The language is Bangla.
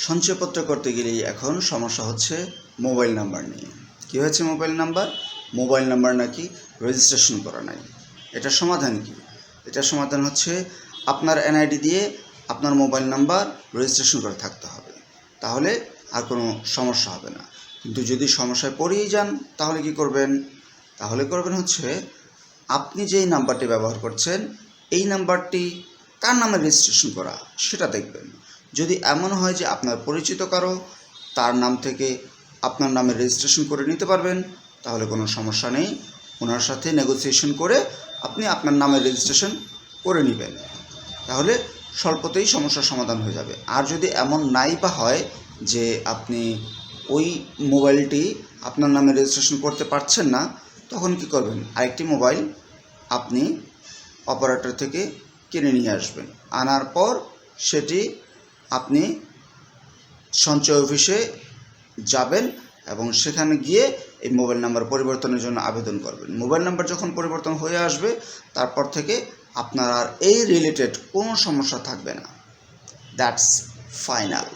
সঞ্চয়পত্র করতে গেলেই এখন সমস্যা হচ্ছে মোবাইল নাম্বার নিয়ে। কী হয়েছে মোবাইল নাম্বার? মোবাইল নাম্বার নাকি রেজিস্ট্রেশন করা নাই। এটার সমাধান কি? এটার সমাধান হচ্ছে আপনার এনআইডি দিয়ে আপনার মোবাইল নাম্বার রেজিস্ট্রেশন করে থাকতে হবে, তাহলে আর কোনো সমস্যা হবে না। কিন্তু যদি সমস্যায় পড়েই যান তাহলে কি করবেন? তাহলে করবেন হচ্ছে আপনি যেই নাম্বারটি ব্যবহার করছেন এই নাম্বারটি কার নামে রেজিস্ট্রেশন করা সেটা দেখবেন। যদি এমন হয় যে আপনার পরিচিত কারো, তার নাম থেকে আপনার নামে রেজিস্ট্রেশন করে নিতে পারবেন, তাহলে কোনো সমস্যা নেই। ওনার সাথে নেগোসিয়েশন করে আপনি আপনার নামে রেজিস্ট্রেশন করে নেবেন, তাহলে স্বল্পতেই সমস্যার সমাধান হয়ে যাবে। আর যদি এমন নাই বা হয় যে আপনি ওই মোবাইলটি আপনার নামে রেজিস্ট্রেশন করতে পারছেন না, তখন কি করবেন? আরেকটি মোবাইল আপনি অপারেটর থেকে কিনে নিয়ে আসবেন। আনার পর সেটি আপনি সঞ্চয় অফিসে যাবেন এবং সেখানে গিয়ে এই মোবাইল নাম্বার পরিবর্তনের জন্য আবেদন করবেন। মোবাইল নাম্বার যখন পরিবর্তন হয়ে আসবে তারপর থেকে আপনার আর এই রিলেটেড কোনো সমস্যা থাকবে না। That's final.